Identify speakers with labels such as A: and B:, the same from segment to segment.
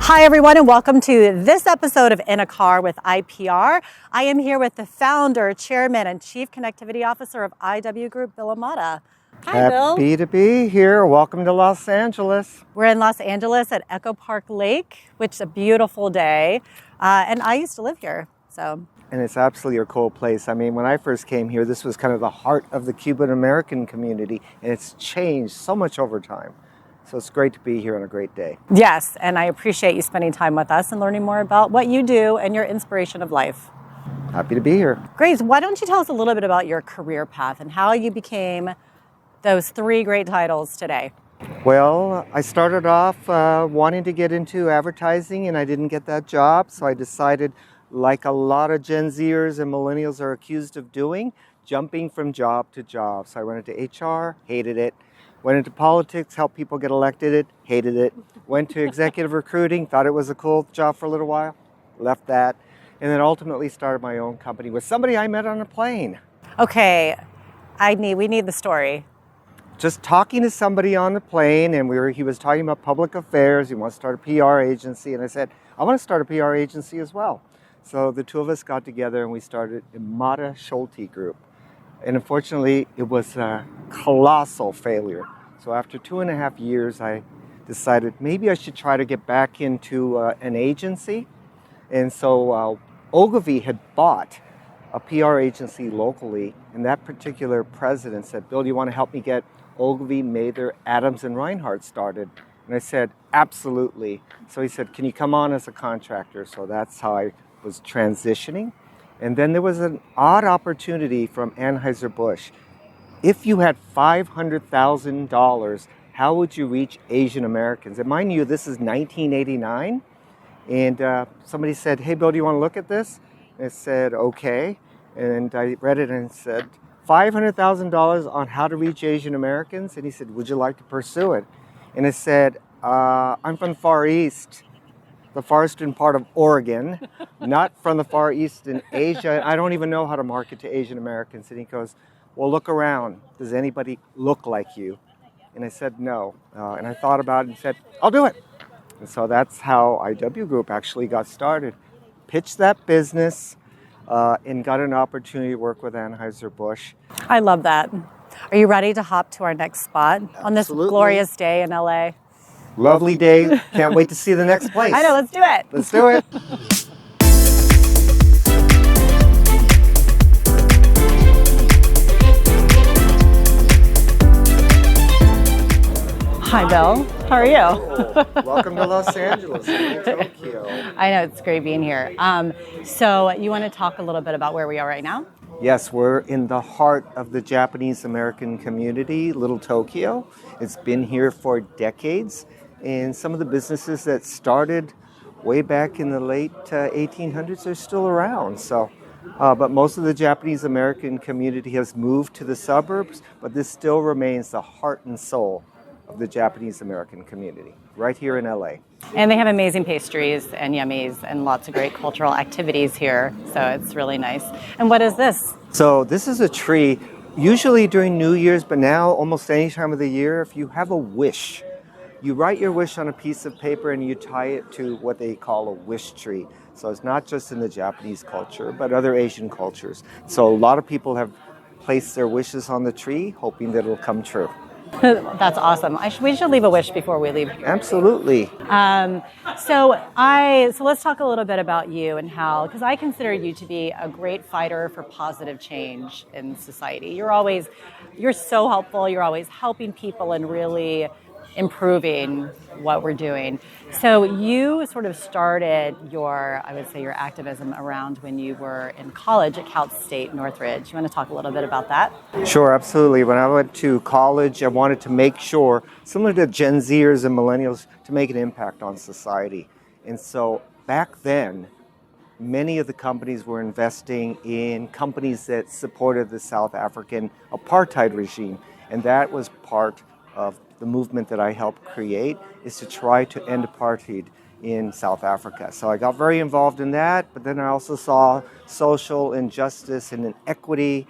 A: Hi, everyone, and welcome to this episode of In a Car with IPR. I am here with the founder, chairman, and chief connectivity officer of IW Group, Bill Imada. Hi, Bill.
B: Happy to be here. Welcome to Los Angeles.
A: We're in Los Angeles at Echo Park Lake, which is a beautiful day. And I used to live here, so.
B: And it's absolutely a cool place. I mean, when I first came here, this was kind of the heart of the Cuban American community, and it's changed so much over time. So it's great to be here on a great day.
A: Yes, and I appreciate you spending time with us and learning more about what you do and your inspiration of life.
B: Happy to be here.
A: Great. Why don't you tell us a little bit about your career path and how you became those three great titles today?
B: Well, I started off wanting to get into advertising, and I didn't get that job. So I decided, like a lot of Gen Zers and millennials are accused of doing, jumping from job to job. So I went into HR, hated it. Went into politics, helped people get elected, hated it. Went to executive recruiting, thought it was a cool job for a little while, left that, and then ultimately started my own company with somebody I met on a plane.
A: Okay, we need the story.
B: Just talking to somebody on the plane, and he was talking about public affairs. He wants to start a PR agency, and I said, I want to start a PR agency as well. So the two of us got together and we started Imada Schulte Group. And unfortunately, it was a colossal failure. So after 2.5 years, I decided maybe I should try to get back into an agency. And so Ogilvy had bought a PR agency locally, and that particular president said, Bill, do you want to help me get Ogilvy, Mather, Adams, and Reinhardt started? And I said, absolutely. So he said, can you come on as a contractor? So that's how I was transitioning. And then there was an odd opportunity from Anheuser-Busch. If you had $500,000, how would you reach Asian Americans? And mind you, this is 1989. And somebody said, hey, Bill, do you want to look at this? And I said, okay. And I read it and it said, $500,000 on how to reach Asian Americans. And he said, would you like to pursue it? And I said, I'm from the Far East. The far eastern part of Oregon, not from the Far East in Asia. I don't even know how to market to Asian Americans. And he goes, well, look around. Does anybody look like you? And I said, no. And I thought about it and said, I'll do it. And so that's how IW Group actually got started. Pitched that business and got an opportunity to work with Anheuser-Busch.
A: I love that. Are you ready to hop to our next spot on this
B: Absolutely.
A: glorious day in LA?
B: Lovely day. Can't wait to see the next place.
A: I know, let's do it.
B: Let's do it.
A: Hi, Bill. How are you?
B: Welcome to Los Angeles, Tokyo.
A: I know, it's great being here. So you want to talk a little bit about where we are right now?
B: Yes, we're in the heart of the Japanese American community, Little Tokyo. It's been here for decades. And some of the businesses that started way back in the late 1800s are still around. So, but most of the Japanese American community has moved to the suburbs, but this still remains the heart and soul of the Japanese American community, right here in LA.
A: And they have amazing pastries and yummies and lots of great cultural activities here. So it's really nice. And what is this?
B: So this is a tree, usually during New Year's, but now almost any time of the year, if you have a wish, you write your wish on a piece of paper and you tie it to what they call a wish tree. So it's not just in the Japanese culture, but other Asian cultures. So a lot of people have placed their wishes on the tree, hoping that it'll come true.
A: That's awesome. We should leave a wish before we leave.
B: Absolutely.
A: So let's talk a little bit about you and how, because I consider you to be a great fighter for positive change in society. You're so helpful. You're always helping people and really improving what we're doing. So you sort of started your activism around when you were in college at Cal State Northridge. You want to talk a little bit about that?
B: Sure, absolutely. When I went to college, I wanted to make sure, similar to Gen Zers and millennials, to make an impact on society. And so back then, many of the companies were investing in companies that supported the South African apartheid regime. And that was part of the movement that I helped create, is to try to end apartheid in South Africa. So I got very involved in that, but then I also saw social injustice and inequity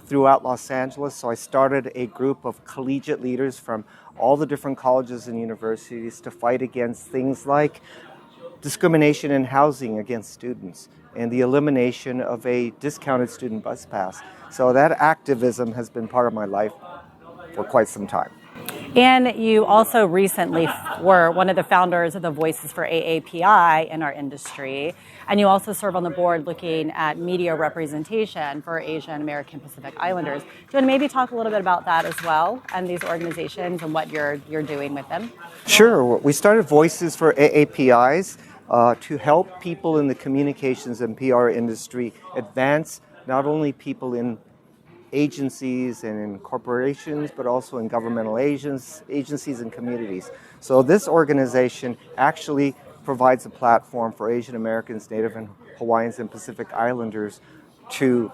B: throughout Los Angeles. So I started a group of collegiate leaders from all the different colleges and universities to fight against things like discrimination in housing against students, and the elimination of a discounted student bus pass. So that activism has been part of my life for quite some time.
A: And you also recently were one of the founders of the Voices for AAPI in our industry. And you also serve on the board looking at media representation for Asian American Pacific Islanders. Do you want to maybe talk a little bit about that as well and these organizations and what you're doing with them?
B: Sure. We started Voices for AAPIs to help people in the communications and PR industry advance not only people in agencies and in corporations, but also in governmental agencies and communities. So this organization actually provides a platform for Asian Americans, Native and Hawaiians, and Pacific Islanders to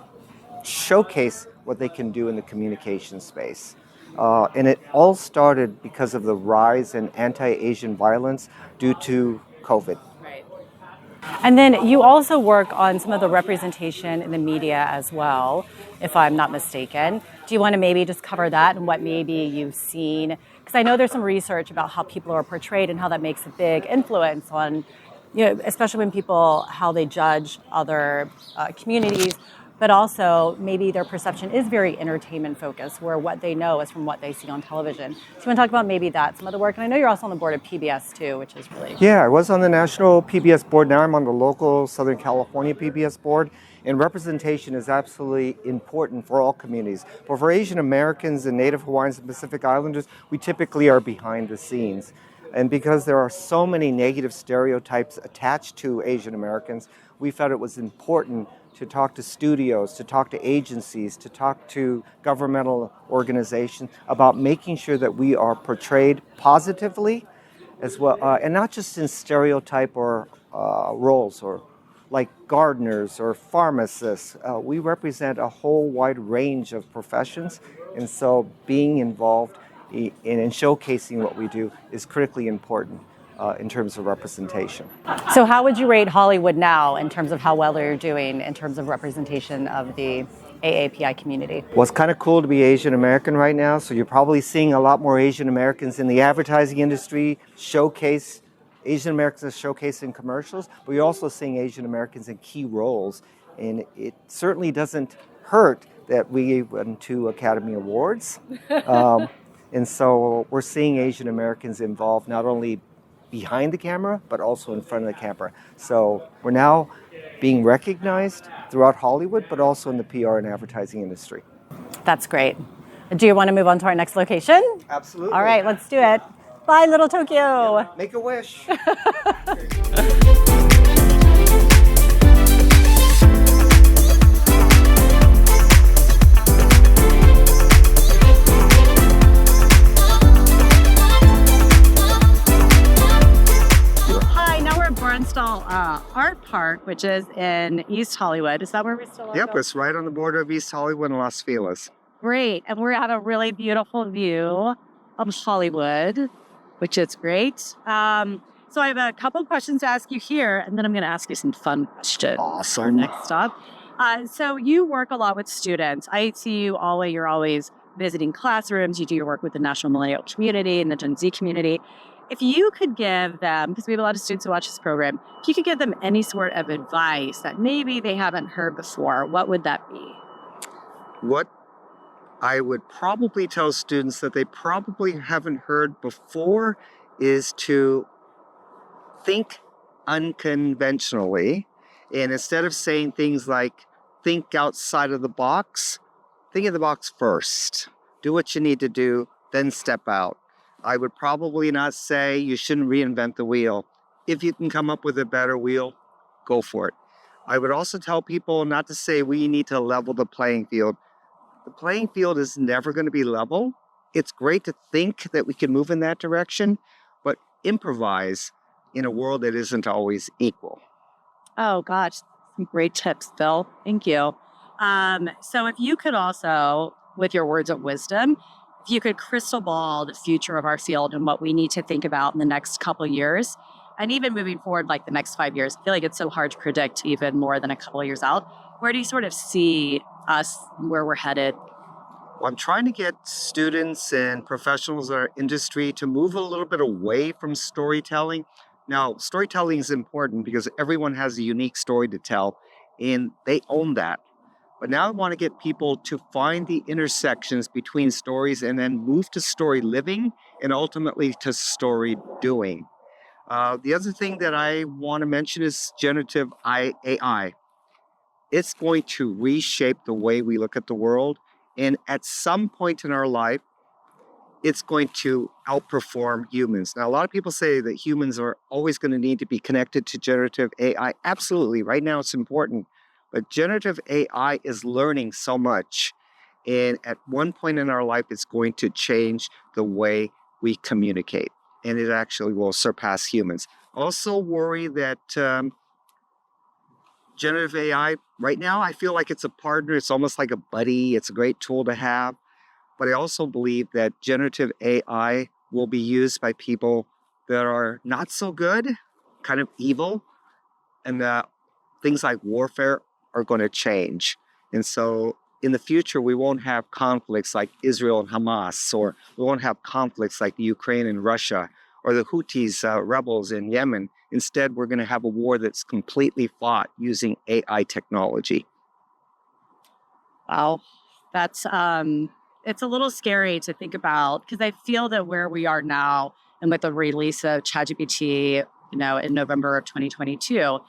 B: showcase what they can do in the communication space. And it all started because of the rise in anti-Asian violence due to COVID.
A: And then you also work on some of the representation in the media as well, if I'm not mistaken. Do you want to maybe just cover that and what maybe you've seen? Because I know there's some research about how people are portrayed and how that makes a big influence on, especially when people, how they judge other communities, but also maybe their perception is very entertainment focused, where what they know is from what they see on television. So you want to talk about maybe that, some of the work? And I know you're also on the board of PBS too, which is really...
B: Yeah, I was on the national PBS board. Now I'm on the local Southern California PBS board. And representation is absolutely important for all communities. But for Asian Americans and Native Hawaiians and Pacific Islanders, we typically are behind the scenes. And because there are so many negative stereotypes attached to Asian Americans, we felt it was important to talk to studios, to talk to agencies, to talk to governmental organizations about making sure that we are portrayed positively as well, and not just in stereotype or roles, or like gardeners or pharmacists. We represent a whole wide range of professions, and so being involved in showcasing what we do is critically important in terms of representation.
A: So how would you rate Hollywood now in terms of how well they're doing in terms of representation of the AAPI community?
B: Well, it's kind of cool to be Asian American right now, so you're probably seeing a lot more Asian Americans in the advertising industry showcase. Asian Americans are showcased in commercials, but you're also seeing Asian Americans in key roles. And it certainly doesn't hurt that we went to Academy Awards. And so we're seeing Asian Americans involved not only behind the camera, but also in front of the camera. So we're now being recognized throughout Hollywood, but also in the PR and advertising industry.
A: That's great. Do you want to move on to our next location?
B: Absolutely.
A: All right, let's do it. Bye, little Tokyo.
B: Make a wish.
A: Art Park, which is in East Hollywood. Is that where we still are?
B: Yep, it's right on the border of East Hollywood and Los Feliz.
A: Great. And we have a really beautiful view of Hollywood, which is great. So I have a couple questions to ask you here, and then I'm going to ask you some fun questions.
B: Awesome.
A: Next stop. So you work a lot with students. I see you always, you're always visiting classrooms. You do your work with the national millennial community and the Gen Z community. If you could give them, because we have a lot of students who watch this program, if you could give them any sort of advice that maybe they haven't heard before, what would that be?
B: What I would probably tell students that they probably haven't heard before is to think unconventionally. And instead of saying things like, think outside of the box, think of the box first. Do what you need to do, then step out. I would probably not say you shouldn't reinvent the wheel. If you can come up with a better wheel, go for it. I would also tell people not to say we need to level the playing field. The playing field is never going to be level. It's great to think that we can move in that direction, but improvise in a world that isn't always equal.
A: Oh, gosh. Some great tips, Bill. Thank you. So if you could also, with your words of wisdom, if you could crystal ball the future of our field and what we need to think about in the next couple of years, and even moving forward, like the next 5 years, I feel like it's so hard to predict even more than a couple of years out. Where do you sort of see us, where we're headed?
B: Well, I'm trying to get students and professionals in our industry to move a little bit away from storytelling, Now, storytelling is important because everyone has a unique story to tell, and they own that. But now I want to get people to find the intersections between stories and then move to story living and ultimately to story doing. The other thing that I want to mention is generative AI. It's going to reshape the way we look at the world. And at some point in our life, it's going to outperform humans. Now, a lot of people say that humans are always going to need to be connected to generative AI. Absolutely. Right now, it's important. But generative AI is learning so much. And at one point in our life, it's going to change the way we communicate. And it actually will surpass humans. Also worry that generative AI, right now, I feel like it's a partner. It's almost like a buddy. It's a great tool to have. But I also believe that generative AI will be used by people that are not so good, kind of evil, and that things like warfare are going to change. And so in the future, we won't have conflicts like Israel and Hamas, or we won't have conflicts like Ukraine and Russia, or the Houthis rebels in Yemen. Instead, we're going to have a war that's completely fought using AI technology.
A: Wow, that's it's a little scary to think about because I feel that where we are now and with the release of ChatGPT, in November of 2022,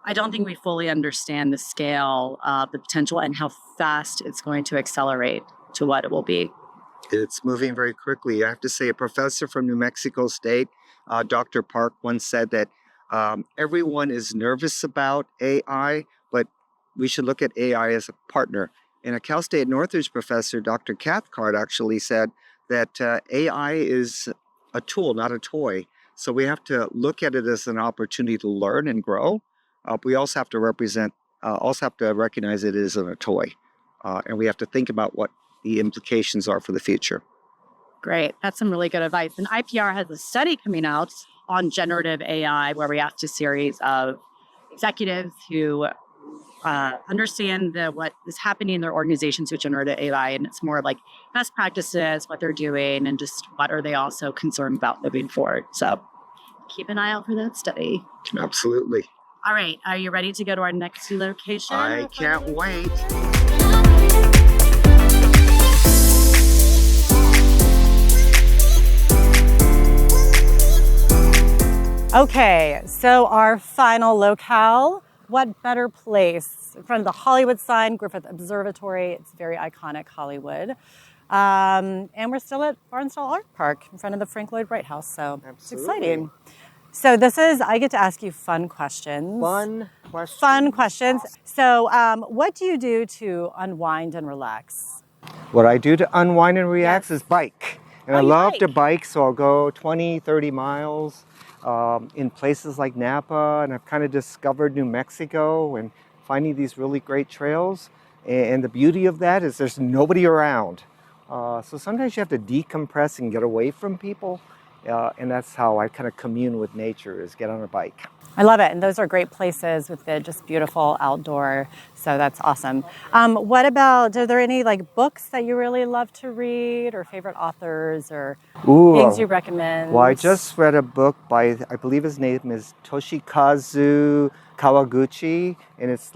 A: I don't think we fully understand the scale of the potential and how fast it's going to accelerate to what it will be.
B: It's moving very quickly. I have to say, a professor from New Mexico State, Dr. Park, once said that everyone is nervous about AI, but we should look at AI as a partner. And a Cal State Northridge professor, Dr. Cathcart, actually said that AI is a tool, not a toy. So we have to look at it as an opportunity to learn and grow. We also have to recognize it isn't a toy. And we have to think about what the implications are for the future.
A: Great. That's some really good advice. And IPR has a study coming out on generative AI where we asked a series of executives who understand what is happening in their organizations with generative AI. And it's more like best practices, what they're doing, and just what are they also concerned about moving forward. So keep an eye out for that study.
B: Absolutely.
A: All right. Are you ready to go to our next location?
B: I can't wait.
A: Okay, so our final locale, what better place? In front of the Hollywood sign, Griffith Observatory. It's very iconic Hollywood. And we're still at Barnsdall Art Park in front of the Frank Lloyd Wright House, so It's exciting. So I get to ask you fun questions. Fun questions. So what do you do to unwind and relax?
B: What I do to unwind and relax is bike. And I love
A: bike.
B: to bike, so I'll go 20, 30 miles in places like Napa, and I've kind of discovered New Mexico and finding these really great trails. And the beauty of that is there's nobody around. So sometimes you have to decompress and get away from people. And that's how I kind of commune with nature, is get on a bike.
A: I love it. And those are great places with the just beautiful outdoor. So that's awesome. What about, are there any books that you really love to read, or favorite authors, or things you recommend?
B: Well, I just read a book by, I believe his name is Toshikazu Kawaguchi, and it's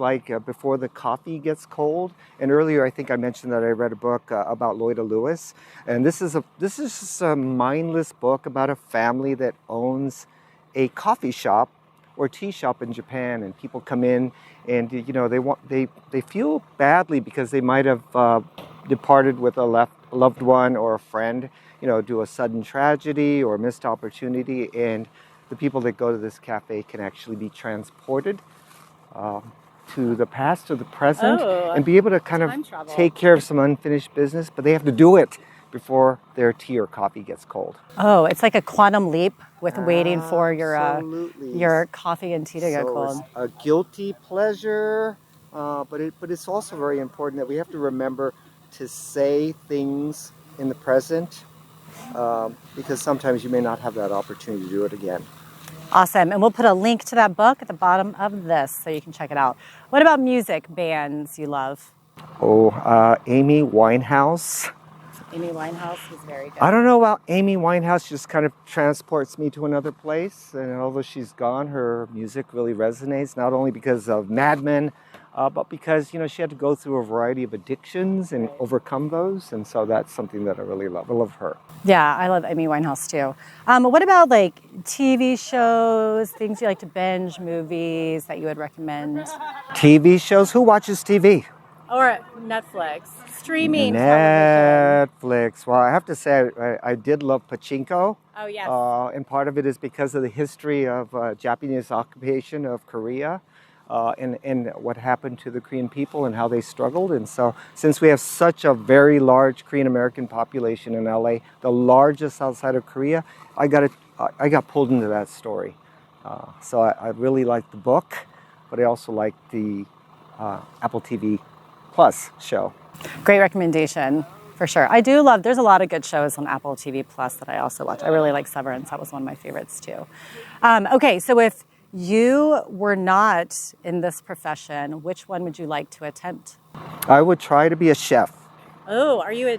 B: Before the Coffee Gets Cold. And earlier, I think I mentioned that I read a book about Lloyda Lewis, and this is just a mindless book about a family that owns a coffee shop or tea shop in Japan, and people come in, and they feel badly because they might have departed with a loved one or a friend, due to a sudden tragedy or missed opportunity, and the people that go to this cafe can actually be transported to the past or the present and be able to kind of take care of some unfinished business, but they have to do it before their tea or coffee gets cold.
A: Oh, it's like a quantum leap with waiting for your coffee and tea to get cold.
B: It's a guilty pleasure, but it's also very important that we have to remember to say things in the present, because sometimes you may not have that opportunity to do it again.
A: Awesome. And we'll put a link to that book at the bottom of this so you can check it out. What about music bands you love?
B: Amy Winehouse.
A: Amy Winehouse is very good.
B: I don't know about Amy Winehouse, just kind of transports me to another place. And although she's gone, her music really resonates, not only because of Mad Men, but because, she had to go through a variety of addictions and overcome those. And so that's something that I really love. I love her.
A: Yeah, I love Amy Winehouse too. What about like TV shows, things you like to binge, movies that you would recommend?
B: TV shows? Who watches TV?
A: Or Netflix, streaming
B: Netflix. Well, I have to say, I did love Pachinko.
A: Oh, yes.
B: And part of it is because of the history of Japanese occupation of Korea and what happened to the Korean people and how they struggled. And so since we have such a very large Korean American population in LA, the largest outside of Korea, I got pulled into that story. So I really liked the book, but I also liked the Apple TV Plus show.
A: Great recommendation, for sure. I do love, there's a lot of good shows on Apple TV Plus that I also watch. I really like Severance. That was one of my favorites too. Okay, so if you were not in this profession, which one would you like to attempt?
B: I would try to be a chef.
A: Oh, are you a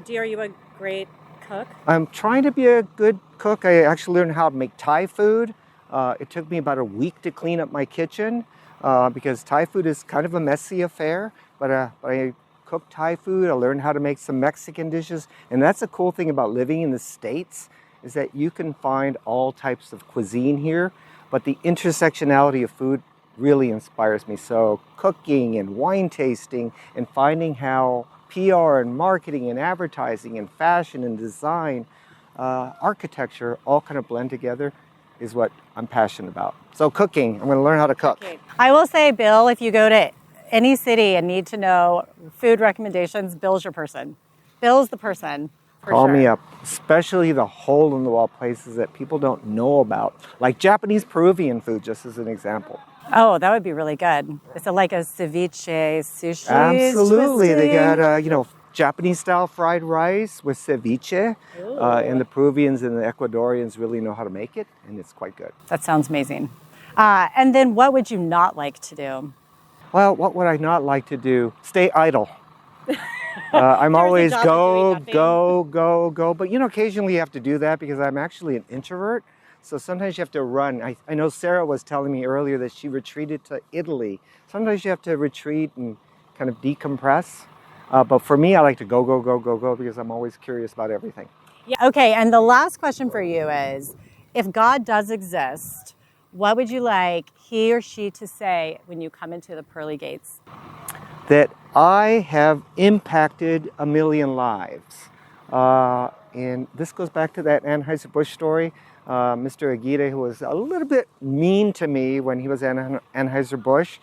A: great cook?
B: I'm trying to be a good cook. I actually learned how to make Thai food. It took me about a week to clean up my kitchen because Thai food is kind of a messy affair. But I cooked Thai food. I learned how to make some Mexican dishes. And that's the cool thing about living in the States is that you can find all types of cuisine here. But the intersectionality of food really inspires me. So cooking and wine tasting and finding how PR and marketing and advertising and fashion and design, architecture all kind of blend together is what I'm passionate about. So cooking, I'm going to learn how to cook.
A: Okay. I will say, Bill, if you go to any city and need to know food recommendations, Bill's your person. Bill's the person.
B: Call me up, especially the hole-in-the-wall places that people don't know about, like Japanese Peruvian food, just as an example.
A: Oh, that would be really good. It's like a ceviche sushi.
B: Absolutely.
A: Twisting.
B: They got, Japanese-style fried rice with ceviche, and the Peruvians and the Ecuadorians really know how to make it, and it's quite good.
A: That sounds amazing. And then what would you not like to do?
B: Well, what would I not like to do? Stay idle. I'm always go. But, occasionally you have to do that because I'm actually an introvert. So sometimes you have to run. I know Sarah was telling me earlier that she retreated to Italy. Sometimes you have to retreat and kind of decompress. But for me, I like to go because I'm always curious about everything.
A: Yeah. Okay, and the last question for you is, if God does exist, what would you like he or she to say when you come into the pearly gates?
B: That I have impacted 1 million lives. And this goes back to that Anheuser-Busch story. Mr. Aguirre, who was a little bit mean to me when he was at Anheuser-Busch,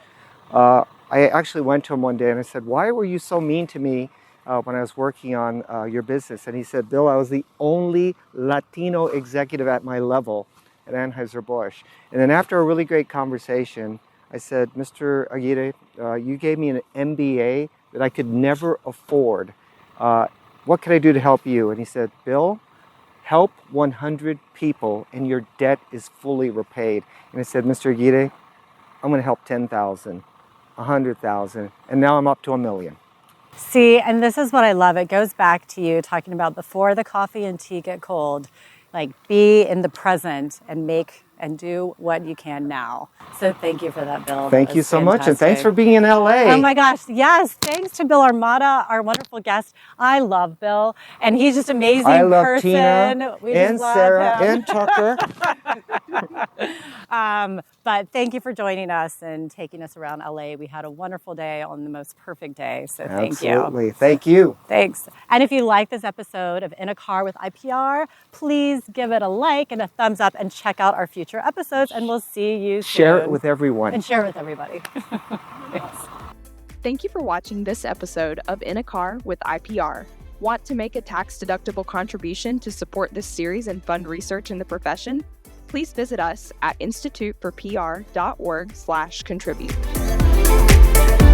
B: I actually went to him one day and I said, "Why were you so mean to me when I was working on your business?" And he said, "Bill, I was the only Latino executive at my level at Anheuser-Busch." And then after a really great conversation, I said, "Mr. Aguirre, you gave me an MBA that I could never afford. What can I do to help you?" And he said, "Bill, help 100 people and your debt is fully repaid." And I said, "Mr. Aguirre, I'm going to help 10,000, 100,000, and now I'm up to 1 million."
A: See, and this is what I love. It goes back to you talking about before the coffee and tea get cold, like be in the present and make and do what you can now. So thank you for that, Bill.
B: Thank you so much, and thanks for being in LA.
A: Oh my gosh, yes. Thanks to Bill Imada, our wonderful guest. I love Bill, and he's just an amazing person.
B: I love Tina and Sarah
A: him.
B: and Tucker.
A: But thank you for joining us and taking us around LA. We had a wonderful day on the most perfect day, so thank you.
B: Absolutely. Thank you.
A: Thanks. And if you like this episode of In a Car with IPR, please give it a like and a thumbs up and check out our future episodes, and we'll see you soon.
B: Share it with everyone.
A: And share it with everybody. Thanks.
C: Thank you for watching this episode of In a Car with IPR. Want to make a tax-deductible contribution to support this series and fund research in the profession? Please visit us at instituteforpr.org/contribute.